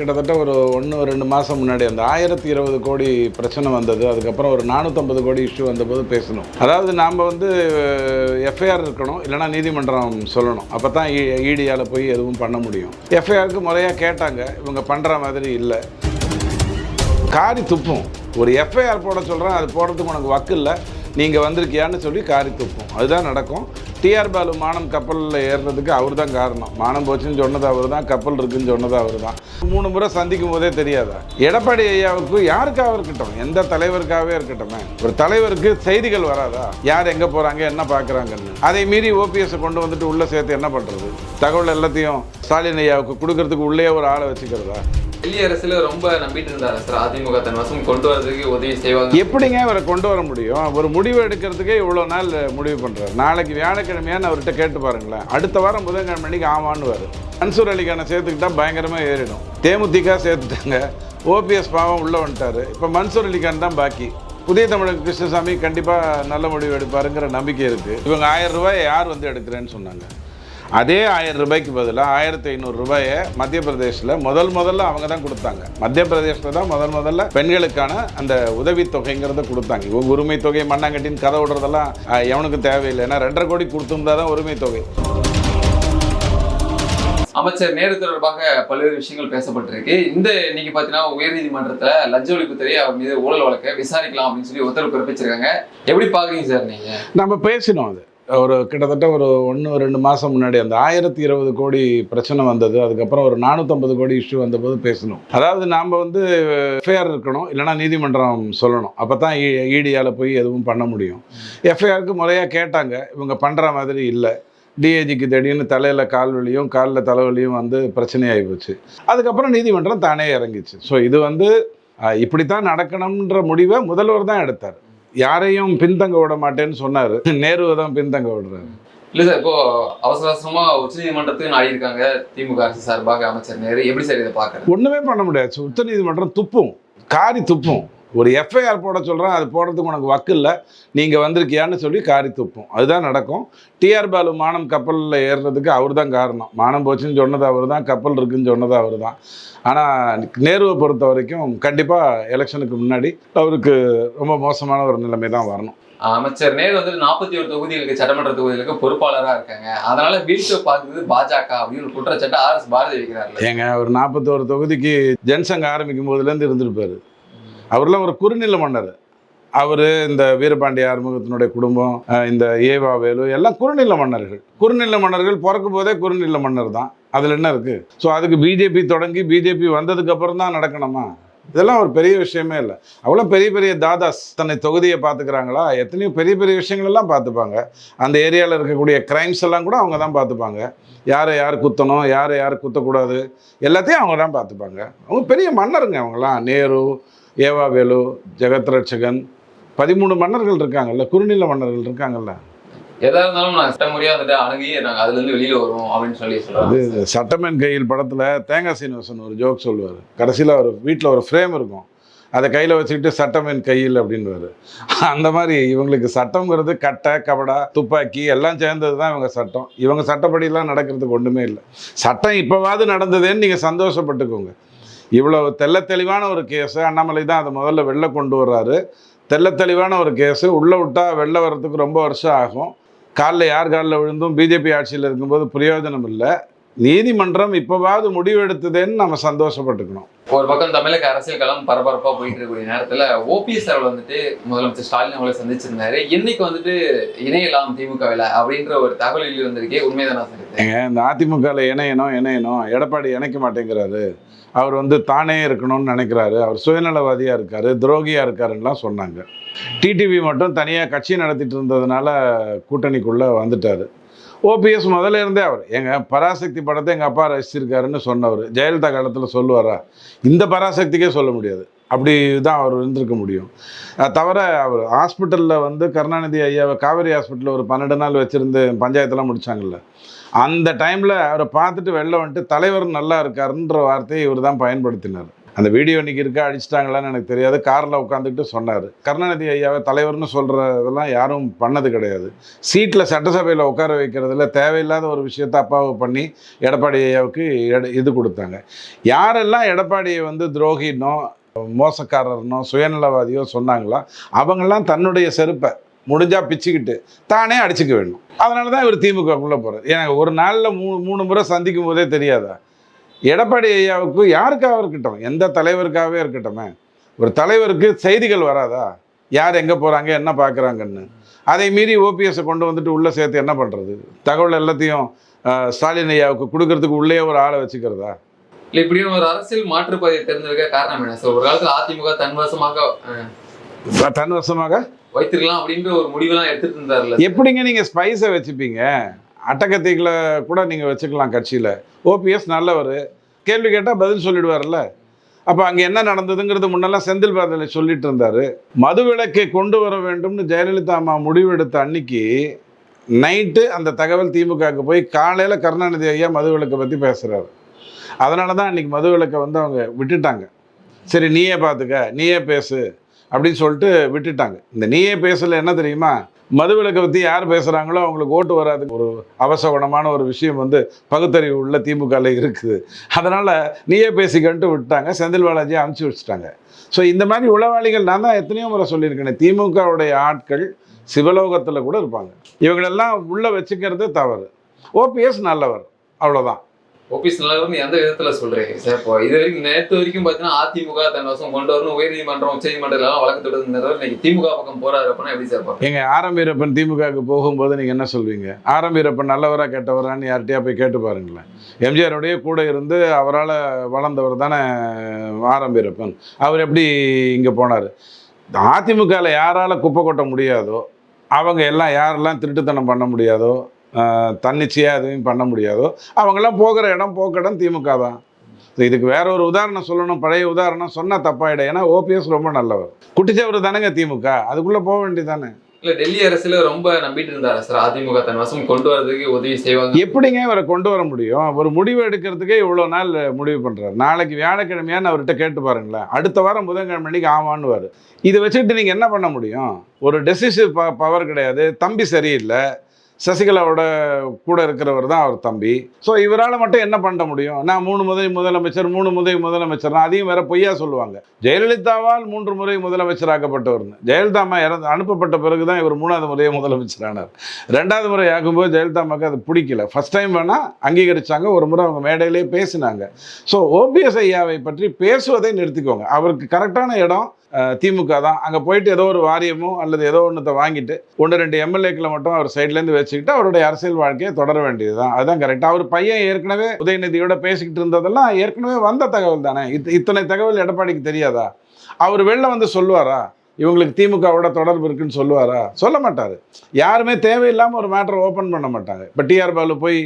கிட்டத்தட்ட ஒரு 1-2 மாதம் முன்னாடி அந்த 1020 கோடி பிரச்சனை வந்தது. அதுக்கப்புறம் ஒரு 450 கோடி இஷ்யூ வந்தபோது பேசணும். அதாவது நாம் வந்து எஃப்ஐஆர் இருக்கணும், இல்லைனா நீதிமன்றம் சொல்லணும். அப்போ தான் ஈடியால் போய் எதுவும் பண்ண முடியும். எஃப்ஐஆருக்கு முறையாக கேட்டாங்க, இவங்க பண்ணுற மாதிரி இல்லை. காரி துப்பும். ஒரு எஃப்ஐஆர் போட சொல்கிறேன், அது போடுறதுக்கு உனக்கு வக்கு இல்லை, நீங்கள் வந்திருக்கியான்னு சொல்லி காரி துப்பும். அதுதான் நடக்கும். டிஆர் பாலு மானம் கப்பலில் ஏறுறதுக்கு அவர் தான் காரணம். மானம் போச்சுன்னு சொன்னது அவர் தான், கப்பல் இருக்குன்னு சொன்னது அவர் தான். 3 முறை சந்திக்கும் போதே தெரியாதா? எடப்பாடி ஐயாவுக்கு யாருக்காக இருக்கட்டும், எந்த தலைவருக்காகவே இருக்கட்டும், ஒரு தலைவருக்கு செய்திகள் வராதா? யார் எங்கே போகிறாங்க, என்ன பார்க்குறாங்கன்னு. அதை மீறி ஓபிஎஸ்ஸை கொண்டு வந்துட்டு உள்ளே சேர்த்து என்ன பண்ணுறது? தகவல் எல்லாத்தையும் ஸ்டாலின் ஐயாவுக்கு கொடுக்கறதுக்கு உள்ளே ஒரு ஆளை வச்சுக்கிறதா? டெல்லி அரசுல ரொம்ப நம்பிட்டு இருந்தாரு சார். அதிமுக தன் வசம் கொண்டு வரதுக்கு உதவி செய்வாங்க. எப்படிங்க அவரை கொண்டு வர முடியும்? ஒரு முடிவு எடுக்கிறதுக்கே இவ்வளோ நாள் முடிவு பண்ணுறாரு. நாளைக்கு வியாழக்கிழமையான்னு அவர்கிட்ட கேட்டு பாருங்களேன். அடுத்த வாரம் புதன்கிழமை மணிக்கு ஆமான்னு வரும். மன்சூர் அலிகானை சேர்த்துக்கிட்டா பயங்கரமாக ஏறிடும். தேமுதிக சேர்த்துட்டாங்க, ஓபிஎஸ் பாவம் உள்ளே வந்துட்டார். இப்போ மன்சூர் அலிகான் தான் பாக்கி. புதிய தமிழக கிருஷ்ணசாமி கண்டிப்பாக நல்ல முடிவு எடுப்பாருங்கிற நம்பிக்கை இருக்குது. இவங்க 1000 ரூபாய் யார் வந்து எடுக்கிறேன்னு சொன்னாங்க. அதே 1000 ரூபாய்க்கு பதிலாக 1500 ரூபாயை மத்திய பிரதேசில் முதல்ல அவங்க தான் கொடுத்தாங்க. மத்திய பிரதேசில் தான் முதல்ல பெண்களுக்கான அந்த உதவித்தொகைங்கிறத கொடுத்தாங்க. இவங்க உரிமை தொகை மண்ணாங்கட்டின்னு கதை விடுறதெல்லாம் எவனுக்கு தேவையில்லை. ஏன்னா 2.5 கோடி கொடுத்துருந்தா தான் உரிமை தொகை. அமைச்சர் நேரு தொடர்பாக பல்வேறு விஷயங்கள் பேசப்பட்டிருக்கு. இன்னைக்கு பார்த்தீங்கன்னா உயர்நீதிமன்றத்தில் லஞ்ச ஒழிப்புத்துறை அவர் மீது ஊழல் வழக்கை விசாரிக்கலாம் அப்படின்னு சொல்லி உத்தரவு பிறப்பிச்சிருக்காங்க. எப்படி பார்க்குறீங்க சார் நீங்கள்? நம்ம பேசினோம். அது ஒரு கிட்டத்தட்ட ஒரு 1-2 மாதம் முன்னாடி அந்த 1020 கோடி பிரச்சனை வந்தது. அதுக்கப்புறம் ஒரு 450 கோடி இஷ்யூ வந்தபோது பேசணும். அதாவது நாம் வந்து எஃப்ஐஆர் இருக்கணும், இல்லைனா நீதிமன்றம் சொல்லணும். அப்போ தான் ஈடியால் போய் எதுவும் பண்ண முடியும். எஃப்ஐஆருக்கு முறையாக கேட்டாங்க, இவங்க பண்ணுற மாதிரி இல்லை. டிஏஜிக்கு திடீர்னு தலையில் கால்வலியும் காலில் தலைவலியும் வந்து பிரச்சனையாகி போச்சு. அதுக்கப்புறம் நீதிமன்றம் தானே இறங்கிச்சு. ஸோ இது வந்து இப்படித்தான் நடக்கணுன்ற முடிவை முதல்வர் தான் எடுத்தார். யாரையும் பின்தங்க விட மாட்டேன்னு சொன்னார். நேருவை தான் பின்தங்க விடுறாரு. இல்லை சார், இப்போ அவசரமா உச்சநீதிமன்றத்துக்கு நாடி இருக்காங்க திமுக அரசு சார்பாக அமைச்சர் நேரு. எப்படி சார் இதை பார்க்குறது? ஒன்றுமே பண்ண முடியாது. உச்சநீதிமன்றம் துப்பும், காரி துப்பும். ஒரு எஃப்ஐஆர் போட சொல்கிறேன், அது போடுறதுக்கு உனக்கு வக்கு இல்லை, நீங்கள் வந்திருக்கியான்னு சொல்லி காரி துப்பும். அதுதான் நடக்கும். டிஆர் பாலு மானம் கப்பலில் ஏறுறதுக்கு அவர் தான் காரணம். மானம் போச்சுன்னு சொன்னது அவர் தான், கப்பல் இருக்குன்னு சொன்னது அவர் தான். ஆனால் நேருவை பொறுத்த வரைக்கும் கண்டிப்பாக எலெக்ஷனுக்கு முன்னாடி அவருக்கு ரொம்ப மோசமான ஒரு நிலைமை தான் வரணும். அமைச்சர் நேரு வந்து 41 தொகுதிகளுக்கு சட்டமன்ற தொகுதிகளுக்கு பொறுப்பாளராக இருக்காங்க. அதனால வீழ்ச்சியை பார்க்குறது பாஜக அப்படின்னு ஒரு குற்றச்சாட்டு ஆர்எஸ் பாரதி வைக்கிறாரு. ஏங்க, அவர் 41 தொகுதிக்கு ஜனசங்க ஆரம்பிக்கும் போதுலேருந்து இருந்திருப்பாரு. அவர்லாம் ஒரு குறுநில மன்னர். அவர் இந்த வீரபாண்டிய ஆறுமுகத்தினுடைய குடும்பம், இந்த ஏவா வேலு எல்லாம் குறுநில மன்னர்கள். குறுநில மன்னர்கள் பிறக்கும் போதே குறுநில மன்னர் தான். அதில் என்ன இருக்குது? ஸோ அதுக்கு பிஜேபி தொடங்கி பிஜேபி வந்ததுக்கு அப்புறம் தான் நடக்கணுமா? இதெல்லாம் ஒரு பெரிய விஷயமே இல்லை. அவ்வளோ பெரிய பெரிய தாதாஸ் தன்னை தொகுதியை பார்த்துக்கிறாங்களா? எத்தனையோ பெரிய பெரிய விஷயங்களெல்லாம் பார்த்துப்பாங்க. அந்த ஏரியாவில் இருக்கக்கூடிய கிரைம்ஸ் எல்லாம் கூட அவங்க தான் பார்த்துப்பாங்க. யாரை யார் குத்தணும், யாரை குத்தக்கூடாது, எல்லாத்தையும் அவங்க தான் பார்த்துப்பாங்க. அவங்க பெரிய மன்னருங்க அவங்களாம். நேரு, ஏவா வேலு, ஜெகத் ரட்சகன், 13 மன்னர்கள் இருக்காங்கல்ல, குறுநில மன்னர்கள் இருக்காங்கல்ல. எதா இருந்தாலும் நான் சட்டமுறையாக வந்துட்டு அணுகி நாங்கள் அதுலேருந்து வெளியில் வருவோம் அப்படின்னு சொல்லுவாங்க. இது சட்டமேன் கையில் படத்தில் தேங்காய் சீனிவாசன் ஒரு ஜோக் சொல்லுவார். கடைசியில் ஒரு வீட்டில் ஒரு ஃப்ரேம் இருக்கும், அதை கையில் வச்சுக்கிட்டு சட்டமேன் கையில் அப்படின்வார். அந்த மாதிரி இவங்களுக்கு சட்டங்கிறது கட்டை, கபடா, துப்பாக்கி எல்லாம் சேர்ந்தது தான் இவங்க சட்டம். இவங்க சட்டப்படியெல்லாம் நடக்கிறதுக்கு ஒன்றுமே இல்லை. சட்டம் இப்போவாது நடந்ததுன்னு நீங்கள் சந்தோஷப்பட்டுக்கோங்க. இவ்வளோ தெளிவான ஒரு கேஸு அண்ணாமலை தான் அதை முதல்ல வெளில கொண்டு வர்றாரு. தெளிவான ஒரு கேஸு உள்ளே விட்டால் வெளில வர்றதுக்கு ரொம்ப வருஷம் ஆகும். யார் காலில் விழுந்தும் பிஜேபி ஆட்சியில் இருக்கும்போது பிரயோஜனம் இல்லை. நீதிமன்றம் இப்போவாவது முடிவு எடுத்ததுன்னு நம்ம சந்தோஷப்பட்டுக்கணும். ஒரு பக்கம் தமிழக அரசியல் களம் பரபரப்பாக போயிட்டு இருக்கக்கூடிய நேரத்தில் ஓபிஎஸ் அவர்கள் வந்துட்டு முதலமைச்சர் ஸ்டாலின் அவங்களை சந்திச்சிருந்தாரு. இன்னைக்கு வந்துட்டு இணையலாம் திமுகவில் அப்படின்ற ஒரு தகவல் வந்திருக்கே, உண்மைதானா சார்? இந்த அதிமுகவில் இணையணும் எடப்பாடி இணைக்க மாட்டேங்கிறாரு. அவர் வந்து தானே இருக்கணும்னு நினைக்கிறாரு. அவர் சுயநலவாதியாக இருக்கார், துரோகியாக இருக்காருன்னெலாம் சொன்னாங்க. டிடிவி மட்டும் தனியாக கட்சி நடத்திட்டு இருந்ததுனால கூட்டணிக்குள்ளே வந்துட்டார். ஓபிஎஸ் முதல்ல இருந்தே அவர் பராசக்தி படத்தை எங்கள் அப்பா ரசிச்சிருக்காருன்னு சொன்னவர். ஜெயலலிதா காலத்தில் சொல்லுவாரா? இந்த பராசக்திக்கே சொல்ல முடியாது. அப்படி தான் அவர் இருந்திருக்க முடியும். தவிர அவர் ஹாஸ்பிட்டலில் வந்து கருணாநிதி ஐயாவை காவேரி ஹாஸ்பிட்டலில் ஒரு 12 நாள் வச்சுருந்து பஞ்சாயத்தெல்லாம் முடித்தாங்கல்ல, அந்த டைமில் அவரை பார்த்துட்டு வெளில வந்துட்டு தலைவர் நல்லா இருக்காருன்ற வார்த்தையை இவர் தான் பயன்படுத்தினார். அந்த வீடியோ இன்னைக்கு இருக்கா, அடிச்சிட்டாங்களான்னு எனக்கு தெரியாது. காரில் உட்காந்துக்கிட்டு சொன்னார். கருணாநிதி ஐயாவை தலைவர்னு சொல்கிறதெல்லாம் யாரும் பண்ணது கிடையாது. சீட்டில் சட்டசபையில் உட்கார வைக்கிறதுல தேவையில்லாத ஒரு விஷயத்தை அப்பாவை பண்ணி எடப்பாடி ஐயாவுக்கு இது கொடுத்தாங்க. யாரெல்லாம் எடப்பாடியை வந்து துரோகினோ மோசக்காரர்னோ சுயநலவாதியோ சொன்னாங்களோ அவங்கெல்லாம் தன்னுடைய செருப்பை முடிஞ்சா பிச்சுக்கிட்டு தானே அடிச்சுக்க வேண்டும். அதனால தான் இவர் திமுகக்குள்ளே போகிறார். எனக்கு ஒரு நாளில் மூணு முறை சந்திக்கும் போதே தெரியாதா? எடப்பாடி ஐயாவுக்கு யாருக்காக இருக்கட்டும், எந்த தலைவருக்காகவே இருக்கட்டுமே, ஒரு தலைவருக்கு செய்திகள் வராதா? யார் எங்கே போகிறாங்க, என்ன பார்க்குறாங்கன்னு. அதை மீறி ஓபிஎஸ்ஸை கொண்டு வந்துட்டு உள்ளே சேர்த்து என்ன பண்ணுறது? தகவல் எல்லாத்தையும் ஸ்டாலின் ஐயாவுக்கு கொடுக்கறதுக்கு உள்ளே ஒரு ஆளை வச்சுக்கிறதா? இல்லை, இப்படியும் ஒரு அரசியல் மாற்றுப்பாதையை தேர்ந்தெடுக்க காரணம் என்ன சார்? ஒரு காலத்தில் அதிமுக தன்வசமாக வைத்திருக்கலாம் அப்படின்ற ஒரு முடிவெல்லாம் எடுத்துட்டு இருந்தாருல்ல. எப்படிங்க நீங்கள் ஸ்பைஸை வச்சுப்பீங்க? அட்டகத்திகளை கூட நீங்கள் வச்சுக்கலாம் கட்சியில். ஓபிஎஸ் நல்லவர், கேள்வி கேட்டால் பதில் சொல்லிடுவார்ல. அப்போ அங்கே என்ன நடந்ததுங்கிறது முன்னெல்லாம் செந்தில் பாலாஜி சொல்லிட்டு இருந்தார். மது விலக்கை கொண்டு வர வேண்டும்னு ஜெயலலிதா அம்மா முடிவெடுத்த அன்னைக்கு நைட்டு அந்த தகவல் திமுகவுக்கு போய் காலையில் கருணாநிதி ஐயா மது விலக்கை பற்றி பேசுகிறாரு. அதனால தான் அன்றைக்கி மது விலக்கை வந்து அவங்க விட்டுட்டாங்க. சரி நீயே பார்த்துக்க, நீயே பேசு அப்படின்னு சொல்லிட்டு விட்டுட்டாங்க. இந்த நீயே பேசல என்ன தெரியுமா? மது விலக்கை பற்றி யார் பேசுகிறாங்களோ அவங்களுக்கு ஓட்டு வராது. ஒரு அவசகுணமான ஒரு விஷயம் வந்து பகுத்தறிவு உள்ள திமுகவில் இருக்குது. அதனால் நீயே பேசிக்கன்ட்டு விட்டாங்க. செந்தில் பாலாஜியை அனுப்பிச்சி வச்சுட்டாங்க. ஸோ இந்த மாதிரி உளவாளிகள் நான் தான் எத்தனையோ முறை சொல்லியிருக்கேன். திமுகவுடைய ஆட்கள் சிவலோகத்தில் கூட இருப்பாங்க. இவங்களெல்லாம் உள்ளே வச்சுக்கிறது தவறு. ஓபிஎஸ் நல்லவர், அவ்வளோதான். ஓபிஎஸ் நல்லவர்னு எந்த விதத்துல சொல்றீங்க சார்? இப்போ இது வரைக்கும் நேற்று வரைக்கும் பார்த்தீங்கன்னா அதிமுக தன் வசம் கொண்டு வரணும் உயர்நீதிமன்றம் உச்சநீதிமன்றம் எல்லாம் வழக்கு தொடர்ந்து இன்னைக்கு திமுக பக்கம் போறாரு அப்படின்னா எப்படி சார் பார்ப்பீங்க? எங்க ஆர்.எம். வீரப்பன் திமுகவுக்கு போகும்போது நீங்க என்ன சொல்வீங்க? ஆர்.எம். வீரப்பன் நல்லவரா கெட்டவரான்னு யார்கிட்டயா போய் கேட்டு பாருங்களேன். எம்ஜிஆருடைய கூட இருந்து அவரால் வளர்ந்தவர் தானே ஆர்.எம். வீரப்பன். அவர் எப்படி இங்கே போனார்? அதிமுகவில் யாரால் குப்பை கொட்ட முடியாதோ, அவங்க எல்லாம் யாரெல்லாம் திருட்டுத்தனம் பண்ண முடியாதோ, தன்னிச்சையாக எதுவும் பண்ண முடியாதோ, அவங்களாம் போகிற இடம் போக்கிடம் திமுக தான். இதுக்கு வேற ஒரு உதாரணம் சொல்லணும். பழைய உதாரணம் சொன்னால் தப்பாயிடும். ஏன்னா ஓபிஎஸ் ரொம்ப நல்லவர். குட்டிச்சவர் தானேங்க திமுக, அதுக்குள்ளே போக வேண்டியதானே. இல்லை, டெல்லி அரசில் ரொம்ப நம்பிட்டு இருந்தாரு சார் அதிமுக தன் வசம் கொண்டு வரதுக்கு உதவி செய்வாங்க. எப்படிங்க இவரை கொண்டு வர முடியும்? ஒரு முடிவு எடுக்கிறதுக்கே இவ்வளோ நாள் முடிவு பண்ணுறாரு. நாளைக்கு வியாழக்கிழமையான்னு அவர்கிட்ட கேட்டு பாருங்களேன். அடுத்த வாரம் புதன்கிழமை அன்னைக்கு ஆமான்னுவார். இதை வச்சுக்கிட்டு நீங்கள் என்ன பண்ண முடியும்? ஒரு டெசிசிவ் பவர் கிடையாது. தம்பி சரியில்லை, சசிகலாவோட கூட இருக்கிறவர் தான் அவர் தம்பி. ஸோ இவரால் மட்டும் என்ன பண்ண முடியும்? நான் 3 முறை முதலமைச்சர், அதையும் வேற பொய்யா சொல்லுவாங்க. ஜெயலலிதாவால் 3 முறை முதலமைச்சராக்கப்பட்டவர்னு. ஜெயலலிதா அம்மா அனுப்பப்பட்ட பிறகு தான் இவர் 3வது முறையே முதலமைச்சரானார். 2வது முறை ஆகும்போது ஜெயலலிதா அம்மாவுக்கு அது பிடிக்கல. ஃபர்ஸ்ட் டைம் வேணால் அங்கீகரித்தாங்க. ஒரு முறை அவங்க மேடையிலே பேசினாங்க. ஸோ ஓபிஎஸ் ஐயாவை பற்றி பேசுவதை நிறுத்திக்கோங்க. அவருக்கு கரெக்டான இடம் திமுக தான். அங்கே போயிட்டு ஏதோ ஒரு வாரியமோ அல்லது ஏதோ ஒன்றத்தை வாங்கிட்டு 1-2 எம்எல்ஏக்களை மட்டும் அவர் சைட்லேருந்து வச்சுக்கிட்டு அவருடைய அரசியல் வாழ்க்கையை தொடர வேண்டியது தான். அதுதான் கரெக்டாக. அவர் பையன் ஏற்கனவே உதயநிதியோட பேசிக்கிட்டு இருந்ததெல்லாம் ஏற்கனவே வந்த தகவல் தானே. இத்தனை தகவல் எடப்பாடிக்கு தெரியாதா? அவர் வெளில வந்து சொல்லுவாரா இவங்களுக்கு திமுகவோட தொடர்பு இருக்குன்னு? சொல்லுவாரா? சொல்ல மாட்டார். யாருமே தேவையில்லாமல் ஒரு மேட்டரை ஓப்பன் பண்ண மாட்டாங்க. இப்போ டிஆர் பாலு போய்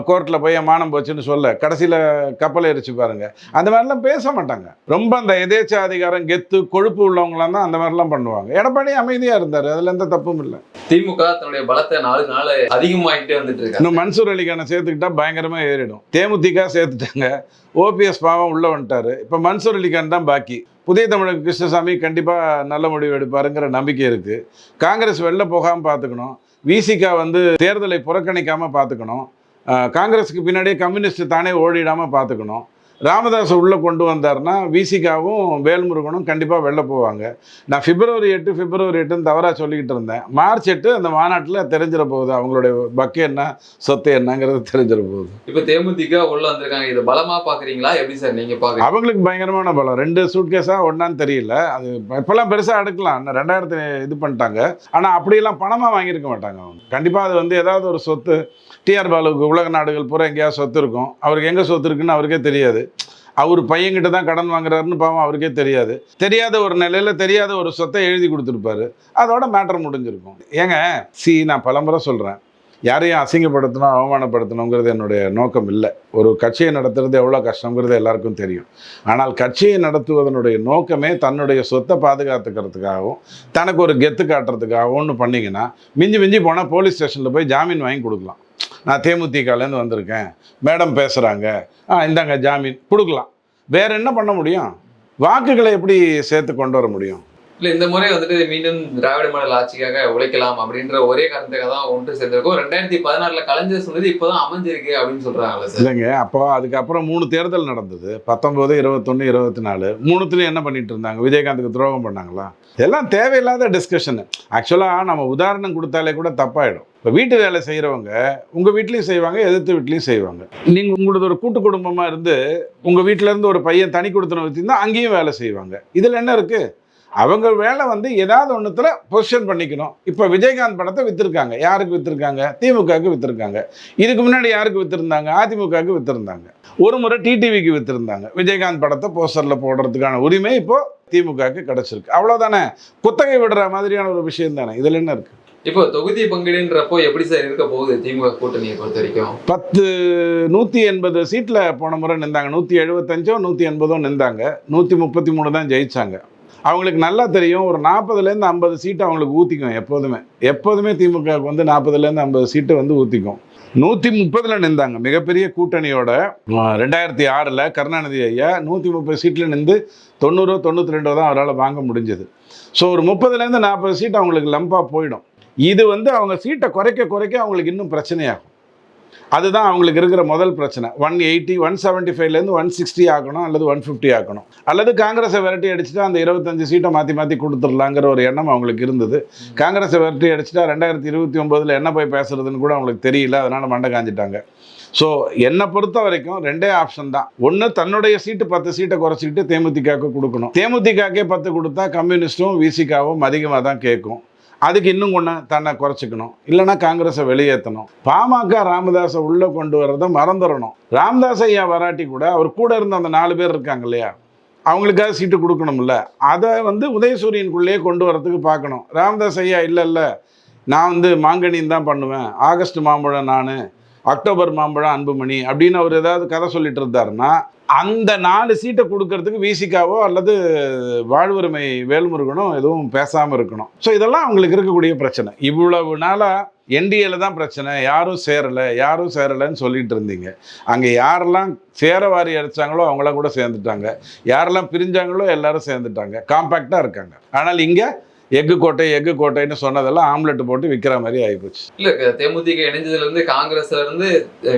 கோர்ட்டில் போய் மானம் போச்சுன்னு சொல்ல கடைசியில் கப்பலை எரிச்சு பாருங்க. அந்த மாதிரிலாம் பேச மாட்டாங்க. ரொம்ப அந்த எதேச்ச அதிகாரம் கெத்து கொழுப்பு உள்ளவங்களாம் தான் அந்த மாதிரிலாம் பண்ணுவாங்க. எடப்பாடி அமைதியாக இருந்தார், அதில் எந்த தப்பும் இல்லை. திமுக தன்னுடைய பலத்தை நாளுக்கு நாள் அதிகமாகிட்டே வந்துட்டு இருக்கு. இன்னும் மன்சூர் அலிகானை சேர்த்துக்கிட்டா பயங்கரமாக ஏறிடும். தேமுதிக சேர்த்துட்டாங்க. ஓபிஎஸ் பாவம் உள்ளே வந்துட்டார். இப்போ மன்சூர் அலிகான் தான் பாக்கி. புதிய தமிழக கிருஷ்ணசாமி கண்டிப்பாக நல்ல முடிவு எடுப்பாருங்கிற நம்பிக்கை இருக்குது. காங்கிரஸ் வெளில போகாமல் பார்த்துக்கணும். விசிகா வந்து தேர்தலை புறக்கணிக்காமல் பார்த்துக்கணும். காங்கிரஸுக்கு பின்னாடியே கம்யூனிஸ்ட் தானே ஓடிடாமல் பார்த்துக்கணும். ராமதாஸ் உள்ளே கொண்டு வந்தார்னா விசிகாவும் வேல்முருகனும் கண்டிப்பாக வெளில போவாங்க. நான் பிப்ரவரி 8 தவறாக சொல்லிக்கிட்டு இருந்தேன். மார்ச் 8 அந்த மாநாட்டில் தெரிஞ்சிட போகுது அவங்களுடைய பக்கு என்ன சொத்து என்னங்கிறது தெரிஞ்சிட போகுது. இப்போ தேமுதிக உள்ள வந்திருக்காங்க. இது பலமாக பார்க்குறீங்களா? எப்படி சார் நீங்கள் பார்க்குறீங்க? அவங்களுக்கு பயங்கரமான பலம். 2 சூட்கேஸாக ஒன்றான்னு தெரியல. அது இப்போல்லாம் பெருசாக எடுக்கலாம். 2000 இது பண்ணிட்டாங்க. ஆனால் அப்படியெல்லாம் பணமாக வாங்கியிருக்க மாட்டாங்க அவங்க. கண்டிப்பாக அது வந்து ஏதாவது ஒரு சொத்து. டிஆர் பாலுவுக்கு உலக நாடுகள் பூரா எங்கேயாவது சொத்து இருக்கும். அவருக்கு எங்கே சொத்து இருக்குன்னு அவருக்கே தெரியாது. அவர் பையன்கிட்ட தான் கடன் வாங்குறாருன்னு பாவம் அவருக்கே தெரியாது. தெரியாத ஒரு நிலையில் தெரியாத ஒரு சொத்தை எழுதி கொடுத்துருப்பாரு. அதோட மேட்டர் முடிஞ்சிருக்கும். ஏங்க நான் பலமுறை சொல்கிறேன், யாரையும் அசிங்கப்படுத்தணும் அவமானப்படுத்தணுங்கிறது என்னுடைய நோக்கம் இல்லை. ஒரு கட்சியை நடத்துறது எவ்வளோ கஷ்டங்கிறது எல்லாருக்கும் தெரியும். ஆனால் கட்சியை நடத்துவதனுடைய நோக்கமே தன்னுடைய சொத்தை பாதுகாத்துக்கிறதுக்காகவும் தனக்கு ஒரு கெத்து காட்டுறதுக்காகவும் பண்ணிங்கன்னா மிஞ்சி போனால் போலீஸ் ஸ்டேஷனில் போய் ஜாமீன் வாங்கி கொடுக்கலாம். நான் தேமுதிகலேருந்து வந்திருக்கேன், மேடம் பேசுகிறாங்க, இந்தாங்க ஜாமீன் கொடுக்கலாம். வேற என்ன பண்ண முடியும்? வாக்குகளை எப்படி சேர்த்து கொண்டு வர முடியும்? இல்ல இந்த முறை வந்துட்டு மீண்டும் திராவிட மாடல் ஆட்சிக்காக உழைக்கலாம் அப்படின்ற ஒரே காரணத்துக்காக தான் ஒன்று சேர்ந்திருக்கோம். 2016 கலைஞர் சொன்னது இப்பதான் அமைஞ்சிருக்கு அப்படின்னு சொல்றாங்கல்ல சார். இல்லைங்க, அப்போ அதுக்கப்புறம் 3 தேர்தல் நடந்தது. 19, 21, 24. 3த்துலையும் என்ன பண்ணிட்டு இருந்தாங்க? விஜயகாந்துக்கு துரோகம் பண்ணாங்களா? இதெல்லாம் தேவையில்லாத டிஸ்கஷனு. ஆக்சுவலாக நம்ம உதாரணம் கொடுத்தாலே கூட தப்பாயிடும். இப்போ வீட்டு வேலை செய்கிறவங்க உங்கள் வீட்லேயும் செய்வாங்க, எதிர்த்து வீட்லேயும் செய்வாங்க. நீங்கள் உங்களது ஒரு கூட்டு குடும்பமாக இருந்து உங்கள் வீட்டிலேருந்து ஒரு பையன் தனி கொடுத்தன வச்சுருந்தா அங்கேயும் வேலை செய்வாங்க. இதில் என்ன இருக்குது? அவங்க வேலை வந்து ஏதாவது ஒன்றுத்துல பொசிஷன் பண்ணிக்கணும். இப்போ விஜயகாந்த் படத்தை விற்றுருக்காங்க. யாருக்கு விற்றுருக்காங்க? திமுகவுக்கு விற்றுருக்காங்க. இதுக்கு முன்னாடி யாருக்கு விற்றுருந்தாங்க? அதிமுகவுக்கு விற்றுருந்தாங்க. ஒரு முறை டிடிவிக்கு விற்றுருந்தாங்க. விஜயகாந்த் படத்தை போஸ்டரில் போடுறதுக்கான உரிமை இப்போது திமுகவுக்கு கிடச்சிருக்கு. அவ்வளோதானே? குத்தகை விடுற மாதிரியான ஒரு விஷயம் தானே. இதில் என்ன இருக்குது? இப்போ தொகுதி பங்கீடுன்றப்போ எப்படி சார் இருக்க போகுது திமுக கூட்டணியை பொறுத்த வரைக்கும்? 180 சீட்டில் போன முறை நின்றாங்க. 175 180 நின்றாங்க. 133 தான் ஜெயிச்சாங்க. அவங்களுக்கு நல்லா தெரியும், ஒரு 40லேருந்து 50 சீட்டு அவங்களுக்கு ஊற்றிக்கும். எப்போதுமே திமுகவுக்கு வந்து 40லேருந்து 50 சீட்டு வந்து ஊற்றிக்கும். 130 நின்றாங்க மிகப்பெரிய கூட்டணியோட. 2006 கருணாநிதி ஐயா 130 சீட்டில் நின்று 90 92 தான் அவரால் வாங்க முடிஞ்சது. ஸோ ஒரு 30லேருந்து 40 சீட்டு அவங்களுக்கு லம்பாக போயிடும். இது வந்து அவங்க சீட்டை குறைக்க அவங்களுக்கு இன்னும் பிரச்சனையாகும். அதுதான் அவங்களுக்கு இருக்கிற முதல் பிரச்சனை. 180 175லேருந்து 160 ஆக்கணும், அல்லது 150 ஆக்கணும், அல்லது காங்கிரஸை விரட்டி அடிச்சுட்டு அந்த 25 சீட்டை மாற்றி கொடுத்துடலாங்கிற ஒரு எண்ணம் அவங்களுக்கு இருந்தது. காங்கிரஸை விரட்டி அடிச்சுட்டா 2029 என்ன போய் பேசுறதுன்னு கூட அவங்களுக்கு தெரியல. அதனால் மண்டை காஞ்சிட்டாங்க. ஸோ என்னை பொறுத்த வரைக்கும் 2 ஆப்ஷன் தான். ஒன்று, தன்னுடைய சீட்டு 10 சீட்டை குறைச்சிக்கிட்டு தேமுதிகவுக்கு கொடுக்கணும். தேமுதிகவுக்கே 10 கொடுத்தா கம்யூனிஸ்ட்டும் விசிகாவும் அதிகமாக தான் கேட்கும். அதுக்கு இன்னும் கொண்டு தன்னை குறைச்சிக்கணும். இல்லைனா காங்கிரஸை வெளியேற்றணும். பாமக ராமதாஸை உள்ளே கொண்டு வர்றதை மறந்துடணும். ராமதாஸ் ஐயா வராட்டி கூட அவர் கூட இருந்த அந்த 4 பேர் இருக்காங்க இல்லையா, அவங்களுக்காக சீட்டு கொடுக்கணும்ல. அதை வந்து உதயசூரியனுக்குள்ளேயே கொண்டு வரதுக்கு பார்க்கணும். ராமதாஸ் ஐயா இல்லை நான் வந்து மாங்கனின்னு தான் பண்ணுவேன், ஆகஸ்ட் மாம்பழம் நான், அக்டோபர் மாம்பழம் அன்புமணி அப்படின்னு அவர் ஏதாவது கதை சொல்லிட்டு இருந்தாருன்னா அந்த 4 சீட்டை கொடுக்கறதுக்கு விசிகாவோ அல்லது வாழ்வுரிமை வேல்முருகனோ எதுவும் பேசாமல் இருக்கணும். ஸோ இதெல்லாம் அவங்களுக்கு இருக்கக்கூடிய பிரச்சனை. இவ்வளவு நாளாக என்டிஏல தான் பிரச்சனை, யாரும் சேரலைன்னு சொல்லிட்டு இருந்தீங்க. அங்கே யாரெல்லாம் சேர வாரி அடித்தாங்களோ அவங்களாம் கூட சேர்ந்துட்டாங்க, யாரெல்லாம் பிரிஞ்சாங்களோ எல்லாரும் சேர்ந்துட்டாங்க, காம்பேக்டாக இருக்காங்க. ஆனால் இங்கே எக்கு கோட்டைன்னு சொன்னதெல்லாம் ஆம்லெட் போட்டு விற்கிற மாதிரி ஆகிப்போச்சு. இல்லை, தேமுதிக இணைஞ்சதுல இருந்து காங்கிரஸ்ல இருந்து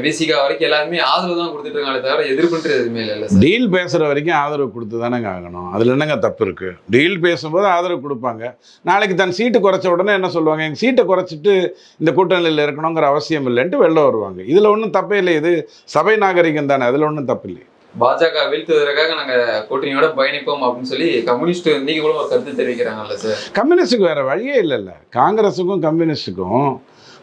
விசிகா வரைக்கும் எல்லாருமே ஆதரவு தான் கொடுத்துட்டு இருக்காங்களே தவிர எதிர்ப்புன்றது எதுவுமே இல்லை. டீல் பேசுகிற வரைக்கும் ஆதரவு கொடுத்து தானேங்க ஆகணும். அதில் என்னங்க தப்பு இருக்குது? டீல் பேசும்போது ஆதரவு கொடுப்பாங்க. நாளைக்கு தன் சீட்டு குறைச்ச உடனே என்ன சொல்லுவாங்க? எங்கள் சீட்டை குறைச்சிட்டு இந்த கூட்டணியில் இருக்கணுங்கிற அவசியம் இல்லைன்ட்டு வெளில வருவாங்க. இதில் ஒன்றும் தப்பே இல்லை. இது சபை நாகரிகம் தானே, அதில் ஒன்றும் தப்பு இல்லை. பாஜக வீழ்த்துவதற்காக நாங்க கூட்டணியோட பயணிப்போம் அப்படின்னு சொல்லி கம்யூனிஸ்ட் இன்னைக்கு கூட ஒரு கருத்து தெரிவிக்கிறாங்கல்ல சார். கம்யூனிஸ்டுக்கு வேற வழியே இல்லைல்ல. காங்கிரஸுக்கும் கம்யூனிஸ்டுக்கும்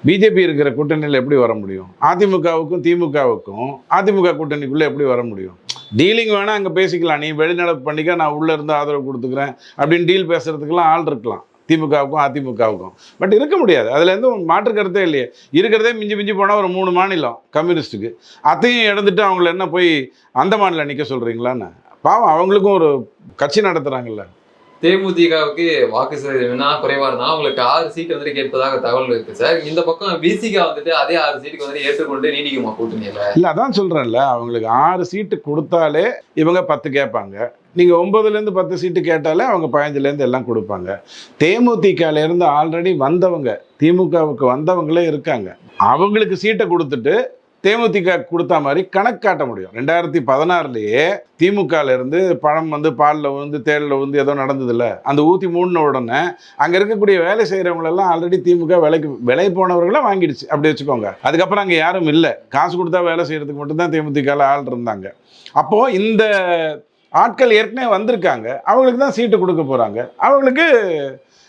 பிஜேபி இருக்கிற கூட்டணியில் எப்படி வர முடியும்? அதிமுகவுக்கும் திமுகவுக்கும் அதிமுக கூட்டணிக்குள்ளே எப்படி வர முடியும்? டீலிங் வேணால் அங்கே பேசிக்கலாம். நீ வெளிநடப்பு பண்ணிக்க, நான் உள்ளே இருந்து ஆதரவு கொடுத்துக்கிறேன் அப்படின்னு டீல் பேசுறதுக்கெல்லாம் ஆள் இருக்கலாம் திமுகவுக்கும் அதிமுகவுக்கும். பட் இருக்க முடியாது. அதுலேருந்து மாற்று கருத்தே இல்லையே. இருக்கிறதே மிஞ்சி போனால் ஒரு 3 மாநிலம் கம்யூனிஸ்ட்டுக்கு. அதையும் இழந்துட்டு அவங்கள என்ன போய் அந்த மாநிலம் நிற்க சொல்கிறீங்களான்னு? பாவம், அவங்களுக்கும் ஒரு கட்சி நடத்துகிறாங்கல்ல. தேமுதிகவுக்கு வாக்கு சதவீதம் குறைவா இருந்தாலும் அவங்களுக்கு 6 சீட் வந்துட்டு கேட்பதாக தகவல் இருக்கு சார். இந்த பக்கம் பிசிகா வந்துட்டு அதே 6 சீட்டுக்கு வந்து ஏற்றுக்கொண்டு நீடிக்குமா கூட்டணியில? இல்ல, அதான் சொல்றேன்ல, அவங்களுக்கு 6 சீட்டு கொடுத்தாலே இவங்க 10 கேட்பாங்க. நீங்க 9லேருந்து 10 சீட்டு கேட்டாலே அவங்க 15லேருந்து எல்லாம் கொடுப்பாங்க. தேமுதிகலேருந்து ஆல்ரெடி வந்தவங்க, திமுகவுக்கு வந்தவங்களே இருக்காங்க. அவங்களுக்கு சீட்டை கொடுத்துட்டு தேமுதிக கொடுத்தா மாதிரி கணக்கு காட்ட முடியும். 2016 திமுகலேருந்து பழம் வந்து பாலில் வந்து தேலில் வந்து ஏதோ நடந்ததில்ல, அந்த ஊற்றி மூடின உடனே அங்கே இருக்கக்கூடிய வேலை செய்கிறவங்களெல்லாம் ஆல்ரெடி திமுக விலை போனவர்களாக வாங்கிடுச்சு, அப்படி வச்சுக்கோங்க. அதுக்கப்புறம் அங்கே யாரும் இல்லை. காசு கொடுத்தா வேலை செய்கிறதுக்கு மட்டும்தான் தேமுதிகவில் ஆள் இருந்தாங்க. அப்போது இந்த ஆட்கள் ஏற்கனவே வந்திருக்காங்க, அவங்களுக்கு தான் சீட்டு கொடுக்க போகிறாங்க. அவங்களுக்கு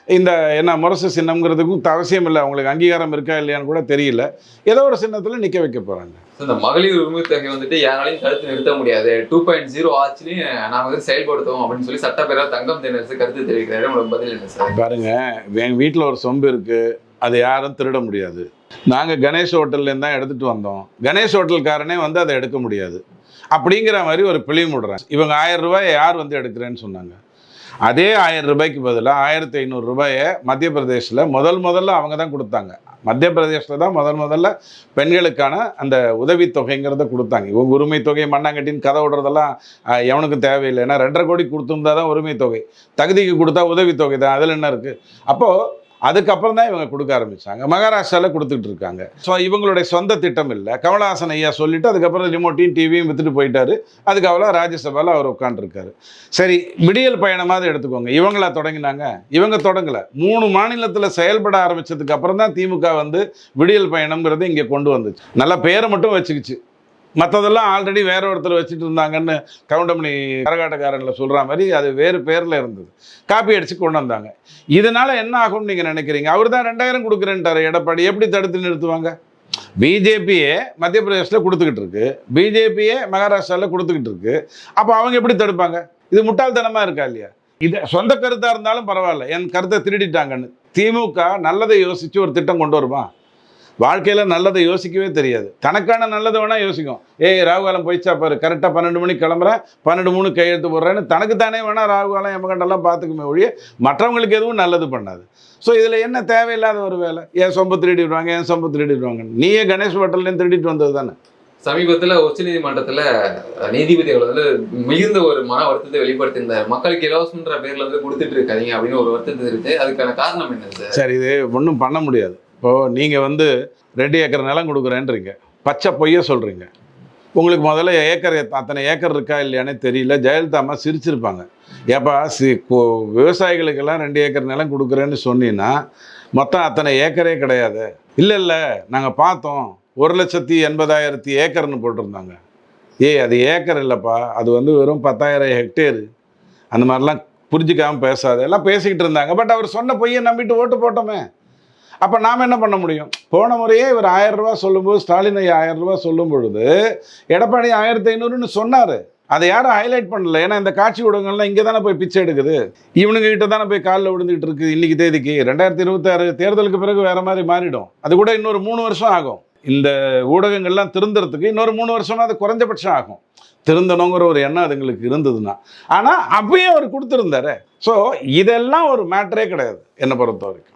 இந்த என்ன முரசு சின்னம்ங்கிறதுக்கும் அவசியம் இல்லை. அவங்களுக்கு அங்கீகாரம் இருக்கா இல்லையான்னு கூட தெரியல. ஏதோ ஒரு சின்னத்தில் நிற்க வைக்க போகிறாங்க. இந்த மகளிர் உரிமை தொகை வந்துட்டு யாராலையும் தடுத்து நிறுத்த முடியாது, 2.0 ஆச்சுலையும் நாங்கள் வந்து செயல்படுத்துவோம் அப்படின்னு சொல்லி சட்டப்பேரவை தங்கம் தென்னரசு கருத்து தெரிவிக்கிறாரு. உங்களுக்கு பதில் என்ன சார்? பாருங்க, எங்கள் வீட்டில் ஒரு சொம்பு இருக்குது, அதை யாரும் திருட முடியாது. நாங்கள் கணேஷ் ஹோட்டல்லேருந்து தான் எடுத்துகிட்டு வந்தோம், கணேஷ் ஹோட்டல்காரனே வந்து அதை எடுக்க முடியாது அப்படிங்கிற மாதிரி ஒரு பிழை முடுறாங்க. இவங்க 1000 ரூபாயை யார் வந்து எடுக்கிறேன்னு சொன்னாங்க? அதே 1000 ரூபாய்க்கு பதிலாக 1500 ரூபாயை மத்திய பிரதேசில் முதல்ல அவங்க தான் கொடுத்தாங்க. மத்திய பிரதேசத்தில் தான் முதல்ல பெண்களுக்கான அந்த உதவித்தொகைங்கிறத கொடுத்தாங்க. இவங்க உரிமை தொகை மண்ணாங்கட்டின்னு கதை விடுறதெல்லாம் எவனுக்கும் தேவையில்லை. ஏன்னா 2.5 கோடி கொடுத்துருந்தா தான் உரிமை தொகை, தகுதிக்கு கொடுத்தா உதவித்தொகை தான், அதில் என்ன இருக்குது? அப்போது அதுக்கப்புறம் தான் இவங்க கொடுக்க ஆரம்பித்தாங்க. மகாராஷ்டிராவில் கொடுத்துட்டு இருக்காங்க. ஸோ இவங்களுடைய சொந்த திட்டம் இல்லை. கமலஹாசன் ஐயா சொல்லிவிட்டு அதுக்கப்புறம் ரிமோட்டையும் டிவியும் விற்றுட்டு போயிட்டாரு. அதுக்கு அவ்வளோ ராஜ்யசபாவில் அவர் உட்காந்துருக்காரு. சரி, விடியல் பயணமாவது எடுத்துக்கோங்க. இவங்களா தொடங்கினாங்க? இவங்க தொடங்கலை. 3 மாநிலத்தில் செயல்பட ஆரம்பித்ததுக்கு அப்புறம் தான் திமுக வந்து விடியல் பயணம்ங்கிறது இங்கே கொண்டு வந்துச்சு. நல்லா பேரை மட்டும் வச்சுக்கிச்சு. மற்றதெல்லாம் ஆல்ரெடி வேற ஒருத்தர் வச்சுட்டு இருந்தாங்கன்னு கவுண்டமணி கரகாட்டக்காரனில் சொல்கிற மாதிரி அது வேறு பேரில் இருந்தது. காப்பி அடித்து கொண்டு வந்தாங்க. இதனால் என்ன ஆகும்னு நீங்கள் நினைக்கிறீங்க? அவர் தான் 2000 கொடுக்குறேன்ட்டார் எடப்பாடி. எப்படி தடுத்து நிறுத்துவாங்க? பிஜேபியே மத்திய பிரதேசத்தில் கொடுத்துக்கிட்டு இருக்கு, பிஜேபியே மகாராஷ்டிராவில் கொடுத்துக்கிட்டு இருக்கு. அப்போ அவங்க எப்படி தடுப்பாங்க? இது முட்டாள்தனமாக இருக்கா இல்லையா? இது சொந்த கருத்தாக இருந்தாலும் பரவாயில்ல, என் கருத்தை திருடிட்டாங்கன்னு. திமுக நல்லதை யோசித்து ஒரு திட்டம் கொண்டு வருமா? வாழ்க்கையில் நல்லதை யோசிக்கவே தெரியாது. தனக்கான நல்லதை வேணால் யோசிக்கும். ராகுகாலம் போயிடுச்சா பாரு, கரெக்டாக 12 மணிக்கு கிளம்புறேன், 12:03 கையெழுத்து போடுறேன்னு தனக்கு தானே வேணால் ராகுகாலம் எமகண்டெல்லாம் பார்த்துக்குமே ஒழிய மற்றவங்களுக்கு எதுவும் நல்லது பண்ணாது. ஸோ இதில் என்ன தேவையில்லாத ஒரு வேலை? ஏன் சொம்பு திருடிடுவாங்க, ஏன் சொம்பு திருடிடுவாங்க? நீயே கணேஷ் ஹோட்டல்லேருந்து திருடிட்டு வந்தது தானே. சமீபத்தில் உச்சநீதிமன்றத்தில் நீதிபதிகள் வந்து மிகுந்த ஒரு மன வருத்தத்தை வெளிப்படுத்தியிருந்தார். மக்களுக்கு இலவசம்ன்ற பேரில் வந்து கொடுத்துட்டு இருக்காதீங்க அப்படின்னு ஒரு வருத்தத்தை இருக்கு. அதுக்கான காரணம் என்ன சார்? சரி, இது ஒன்றும் பண்ண முடியாது. இப்போது நீங்கள் வந்து 2 ஏக்கர் நிலம் கொடுக்குறேன்றீங்க, பச்சை பொய்ய சொல்கிறீங்க. உங்களுக்கு முதல்ல அத்தனை ஏக்கர் இருக்கா இல்லையானே தெரியல. ஜெயலலிதா அம்மா சிரிச்சிருப்பாங்க. ஏப்பா விவசாயிகளுக்கெல்லாம் 2 ஏக்கர் நிலம் கொடுக்குறேன்னு சொன்னீங்கன்னா மொத்தம் அத்தனை ஏக்கரே கிடையாது. இல்லை நாங்கள் பார்த்தோம், 1,80,000 ஏக்கர்னு போட்டிருந்தாங்க. அது ஏக்கர் இல்லைப்பா, அது வந்து வெறும் 10,000 ஹெக்டேரு. அந்த மாதிரிலாம் புரிஞ்சிக்காமல் பேசாது எல்லாம் பேசிக்கிட்டு இருந்தாங்க. பட் அவர் சொன்ன பொய்யை நம்பிட்டு ஓட்டு போட்டோமே. அப்போ நாம் என்ன பண்ண முடியும்? போன முறையே இவர் 1000 ரூபா சொல்லும்போது, ஸ்டாலின் ஐயா 1000 ரூபா சொல்லும் பொழுது எடப்பாடி 1500ன்னு சொன்னார். அதை யாரும் ஹைலைட் பண்ணல. ஏன்னா இந்த காட்சி ஊடகங்கள்லாம் இங்கே தானே போய் பிச்சை எடுக்குது, இவனுங்க கிட்ட தானே போய் காலில் விழுந்துக்கிட்டு இருக்குது. இன்றைக்கி தேதிக்கு 2026 தேர்தலுக்கு பிறகு வேறு மாதிரி மாறிடும். அது கூட இன்னொரு 3 வருஷம் ஆகும். இந்த ஊடகங்கள்லாம் திருந்துறதுக்கு இன்னொரு 3 வருஷம்னா அது குறைஞ்சபட்சம் ஆகும். திருந்தணுங்கிற ஒரு எண்ணம் அதுங்களுக்கு இருந்ததுன்னா. ஆனால் அப்பயும் அவர் கொடுத்துருந்தாரு. ஸோ இதெல்லாம் ஒரு மேட்டரே கிடையாது என்னை பொறுத்த வரைக்கும்.